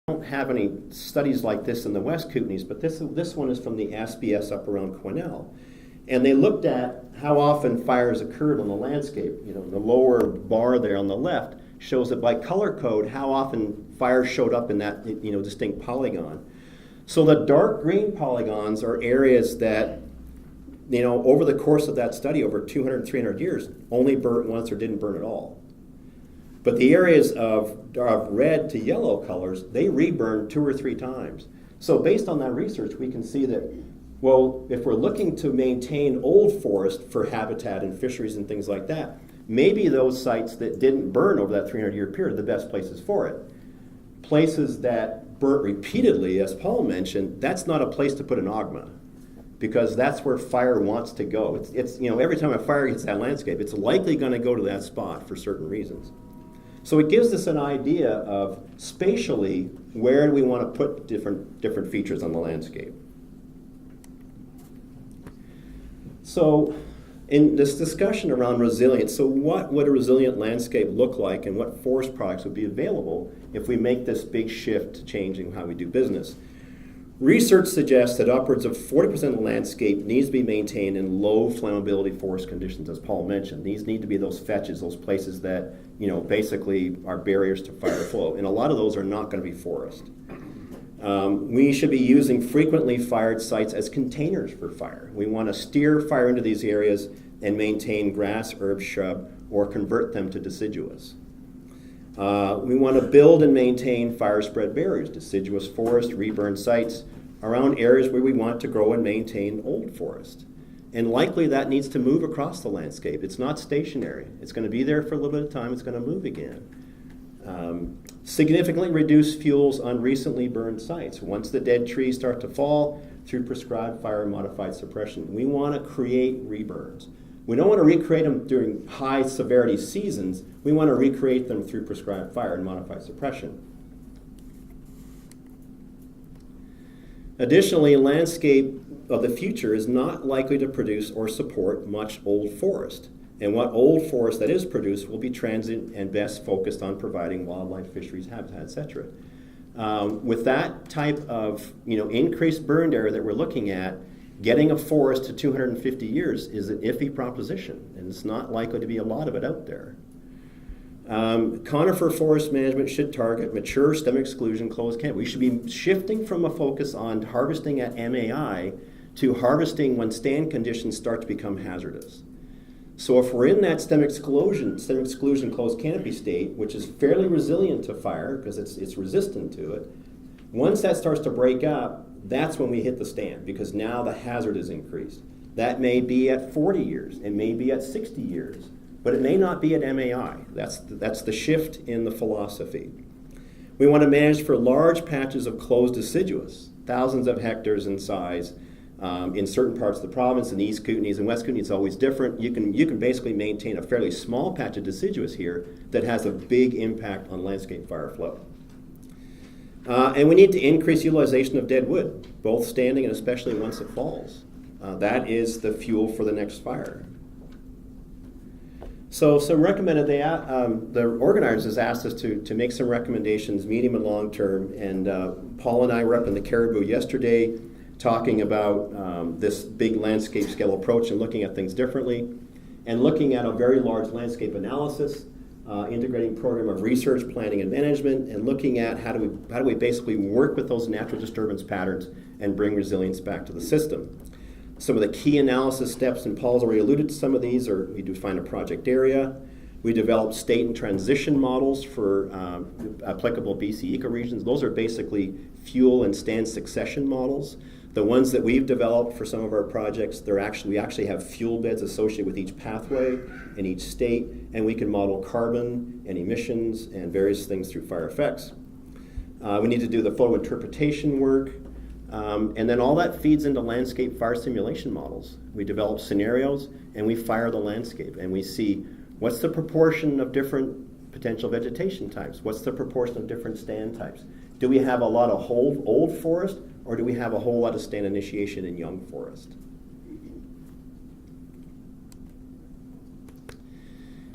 don't have any studies like this in the West Kootenays, but this one is from the SBS up around Quesnel. And they looked at how often fires occurred on the landscape. You know, the lower bar there on the left shows that by color code how often fires showed up in that, you know, distinct polygon. So the dark green polygons are areas that, you know, over the course of that study, over 200, 300 years, only burnt once or didn't burn at all. But the areas of red to yellow colors, they reburned 2 or 3 times. So based on that research, we can see that, well, if we're looking to maintain old forest for habitat and fisheries and things like that, maybe those sites that didn't burn over that 300-year period are the best places for it. Places that burnt repeatedly, as Paul mentioned, that's not a place to put an ogma, because that's where fire wants to go. It's you know, every time a fire hits that landscape, it's likely going to go to that spot for certain reasons. So it gives us an idea of spatially where do we want to put different features on the landscape. So in this discussion around resilience, so what would a resilient landscape look like and what forest products would be available if we make this big shift to changing how we do business? Research suggests that upwards of 40% of the landscape needs to be maintained in low flammability forest conditions, as Paul mentioned. These need to be those fetches, those places that, you know, basically are barriers to fire flow. And a lot of those are not going to be forest. We should be using frequently fired sites as containers for fire. We want to steer fire into these areas and maintain grass, herb, shrub, or convert them to deciduous. We want to build and maintain fire spread barriers, deciduous forest, reburned sites, around areas where we want to grow and maintain old forest. And likely that needs to move across the landscape. It's not stationary. It's going to be there for a little bit of time. It's going to move again. Significantly reduce fuels on recently burned sites. Once the dead trees start to fall through prescribed fire and modified suppression, we want to create reburns. We don't want to recreate them during high severity seasons. We want to recreate them through prescribed fire and modified suppression. Additionally, landscape of the future is not likely to produce or support much old forest. And what old forest that is produced will be transient and best focused on providing wildlife, fisheries, habitat, etc. With that type of, you know, increased burned area that we're looking at, getting a forest to 250 years is an iffy proposition, and it's not likely to be a lot of it out there. Conifer forest management should target mature stem exclusion closed canopy. We should be shifting from a focus on harvesting at MAI to harvesting when stand conditions start to become hazardous. So if we're in that stem exclusion closed canopy state, which is fairly resilient to fire because it's resistant to it, once that starts to break up, that's when we hit the stand, because now the hazard is increased. That may be at 40 years, it may be at 60 years, but it may not be at MAI. That's the shift in the philosophy. We want to manage for large patches of closed deciduous, thousands of hectares in size, in certain parts of the province. In the East Kootenays and West Kootenays, it's always different. You can basically maintain a fairly small patch of deciduous here that has a big impact on landscape fire flow. And we need to increase utilization of dead wood, both standing and especially once it falls. That is the fuel for the next fire. So some recommended, the organizers asked us to make some recommendations, medium and long term, and Paul and I were up in the Caribou yesterday talking about this big landscape scale approach and looking at things differently, and looking at a very large landscape analysis, integrating program of research, planning, and management, and looking at how do we basically work with those natural disturbance patterns and bring resilience back to the system. Some of the key analysis steps, and Paul's already alluded to some of these, are we define a project area, we develop state and transition models for applicable BC ecoregions. Those are basically fuel and stand succession models. The ones that we've developed for some of our projects, we actually have fuel beds associated with each pathway in each state, and we can model carbon and emissions and various things through fire effects. We need to do the photo interpretation work, and then all that feeds into landscape fire simulation models. We develop scenarios and we fire the landscape, and we see what's the proportion of different potential vegetation types, what's the proportion of different stand types. Do we have a lot of old forest, or do we have a whole lot of stand initiation in young forest?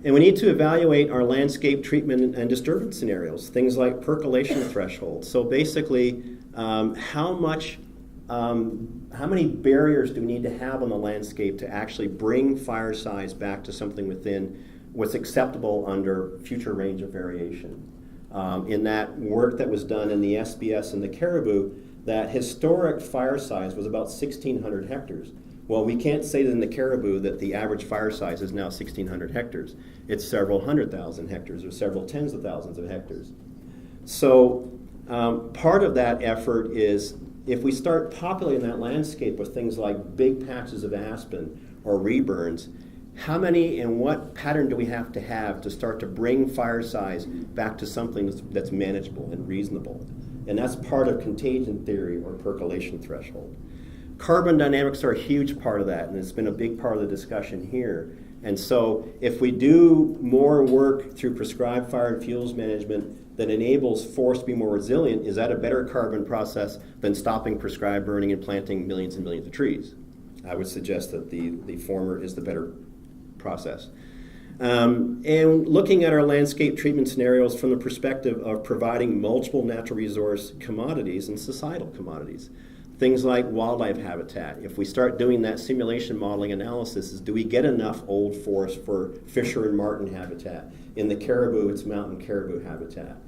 And we need to evaluate our landscape treatment and disturbance scenarios, things like percolation thresholds. So basically, how many barriers do we need to have on the landscape to actually bring fire size back to something within what's acceptable under future range of variation? In that work that was done in the SBS and the Caribou, that historic fire size was about 1,600 hectares. Well, we can't say that in the Caribou that the average fire size is now 1,600 hectares. It's several 100,000 hectares or several tens of thousands of hectares. So part of that effort is if we start populating that landscape with things like big patches of aspen or reburns, how many and what pattern do we have to start to bring fire size back to something that's manageable and reasonable? And that's part of contagion theory or percolation threshold. Carbon dynamics are a huge part of that, and it's been a big part of the discussion here. And so if we do more work through prescribed fire and fuels management that enables forests to be more resilient, is that a better carbon process than stopping prescribed burning and planting millions and millions of trees? I would suggest that the former is the better process. And looking at our landscape treatment scenarios from the perspective of providing multiple natural resource commodities and societal commodities. Things like wildlife habitat. If we start doing that simulation modeling analysis, do we get enough old forest for fisher and marten habitat? In the Caribou, it's mountain caribou habitat.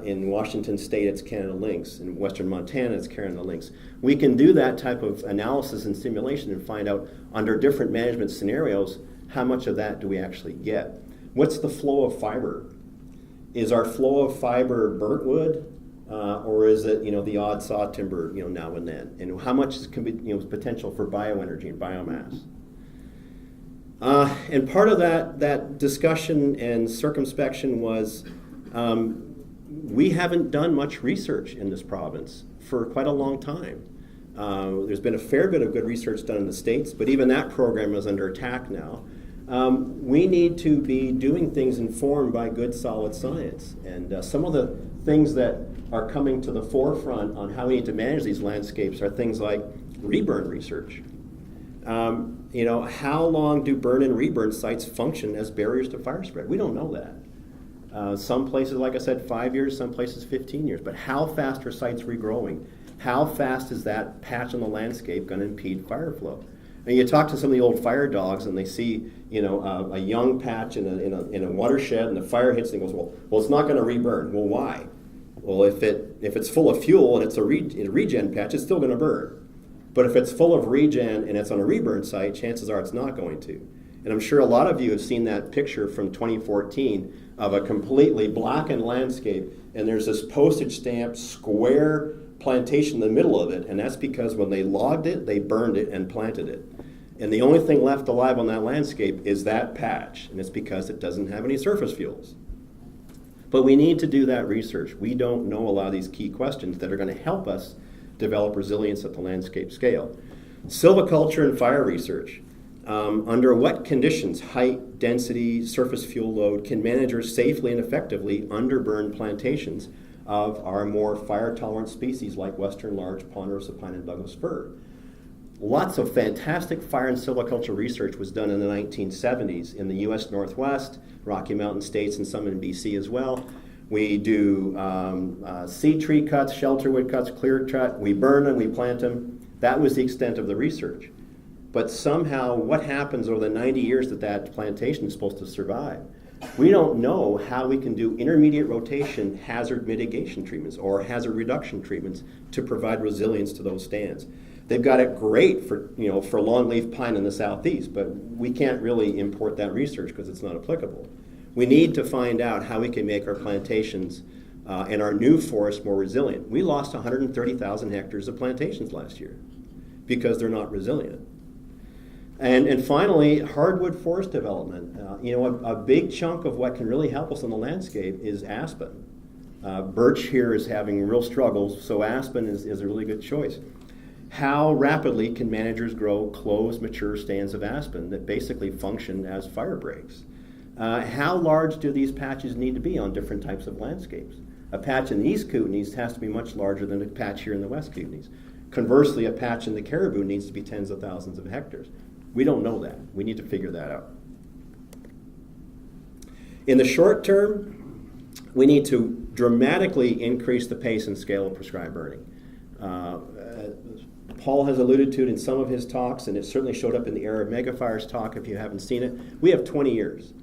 In Washington State, it's Canada lynx. In western Montana, it's Canada lynx. We can do that type of analysis and simulation and find out under different management scenarios how much of that do we actually get. What's the flow of fiber? Is our flow of fiber burnt wood? Or is it, the odd saw timber, now and then? And how much can be, potential for bioenergy and biomass? And part of that discussion and circumspection was we haven't done much research in this province for quite a long time. There's been a fair bit of good research done in the States, but even that program is under attack now. We need to be doing things informed by good, solid science. And some of the things that are coming to the forefront on how we need to manage these landscapes are things like reburn research. How long do burn and reburn sites function as barriers to fire spread? We don't know that. Some places, like I said, 5 years, some places 15 years. But how fast are sites regrowing? How fast is that patch on the landscape going to impede fire flow? And you talk to some of the old fire dogs, and they see, a young patch in a watershed, and the fire hits, and goes, well, it's not going to reburn. Well, why? Well, if it's full of fuel and it's a regen patch, it's still going to burn. But if it's full of regen and it's on a reburn site, chances are it's not going to. And I'm sure a lot of you have seen that picture from 2014 of a completely blackened landscape, and there's this postage stamp square plantation in the middle of it, and that's because when they logged it, they burned it and planted it. And the only thing left alive on that landscape is that patch, and it's because it doesn't have any surface fuels. But we need to do that research. We don't know a lot of these key questions that are going to help us develop resilience at the landscape scale. Silviculture and fire research. Under what conditions, height, density, surface fuel load, can managers safely and effectively underburn plantations of our more fire-tolerant species like western large ponderosa pine and Douglas fir? Lots of fantastic fire and silviculture research was done in the 1970s in the U.S. Northwest, Rocky Mountain states, and some in BC as well. We do seed tree cuts, shelterwood cuts, clear cut. We burn them, we plant them. That was the extent of the research. But somehow, what happens over the 90 years that plantation is supposed to survive? We don't know how we can do intermediate rotation hazard mitigation treatments or hazard reduction treatments to provide resilience to those stands. They've got it great for longleaf pine in the southeast, but we can't really import that research because it's not applicable. We need to find out how we can make our plantations and our new forests more resilient. We lost 130,000 hectares of plantations last year because they're not resilient. And finally, hardwood forest development. A big chunk of what can really help us on the landscape is aspen. Birch here is having real struggles, so aspen is a really good choice. How rapidly can managers grow closed, mature stands of aspen that basically function as fire breaks? How large do these patches need to be on different types of landscapes? A patch in the East Kootenays has to be much larger than a patch here in the West Kootenays. Conversely, a patch in the Caribou needs to be tens of thousands of hectares. We don't know that. We need to figure that out. In the short term, we need to dramatically increase the pace and scale of prescribed burning. Paul has alluded to it in some of his talks, and it certainly showed up in the Arid Megafires talk if you haven't seen it. We have 20 years.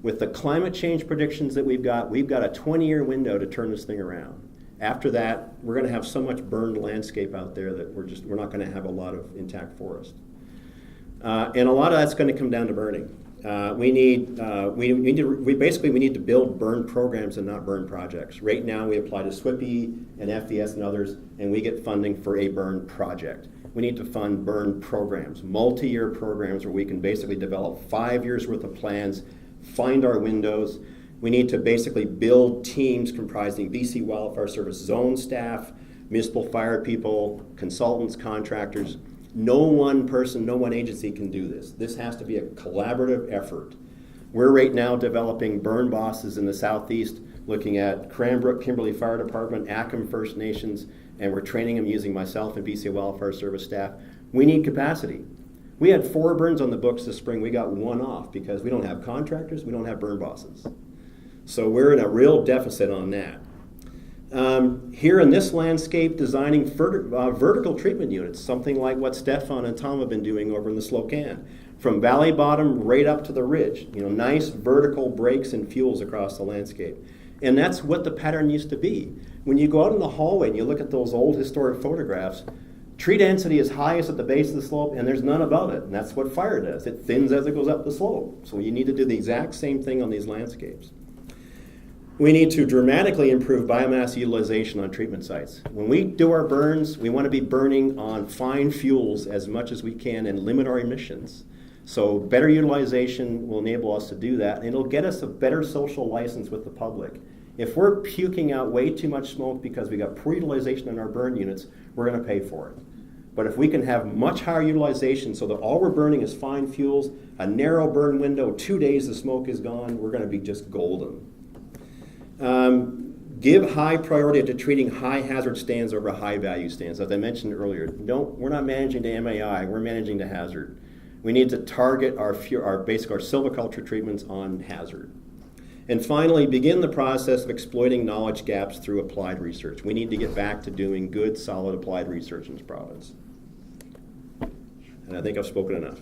With the climate change predictions that we've got a 20-year window to turn this thing around. After that, we're going to have so much burned landscape out there that we're not going to have a lot of intact forest. And a lot of that's going to come down to burning. We need to build burn programs and not burn projects. Right now, we apply to SWIPE and FES and others, and we get funding for a burn project. We need to fund burn programs, multi-year programs where we can basically develop 5 years worth of plans, find our windows. We need to basically build teams comprising BC Wildfire Service zone staff, municipal fire people, consultants, contractors. No one person, no one agency can do this. This has to be a collaborative effort. We're right now developing burn bosses in the southeast, looking at Cranbrook, Kimberley Fire Department, Acom First Nations, and we're training them using myself and BC Wildfire Service staff. We need capacity. We had 4 burns on the books this spring. We got 1 off because we don't have contractors, we don't have burn bosses. So we're in a real deficit on that. Here in this landscape, designing vertical treatment units, something like what Stefan and Tom have been doing over in the Slocan, from valley bottom right up to the ridge. Nice vertical breaks and fuels across the landscape. And that's what the pattern used to be. When you go out in the hallway and you look at those old historic photographs, tree density is highest at the base of the slope, and there's none above it. And that's what fire does. It thins as it goes up the slope. So you need to do the exact same thing on these landscapes. We need to dramatically improve biomass utilization on treatment sites. When we do our burns, we want to be burning on fine fuels as much as we can and limit our emissions. So better utilization will enable us to do that, and it'll get us a better social license with the public. If we're puking out way too much smoke because we got poor utilization in our burn units, we're going to pay for it. But if we can have much higher utilization so that all we're burning is fine fuels, a narrow burn window, 2 days the smoke is gone, we're going to be just golden. Give high priority to treating high hazard stands over high value stands. As I mentioned earlier, we're not managing to MAI, we're managing to hazard. We need to target our silviculture treatments on hazard. And finally, begin the process of exploiting knowledge gaps through applied research. We need to get back to doing good, solid applied research in this province. And I think I've spoken enough.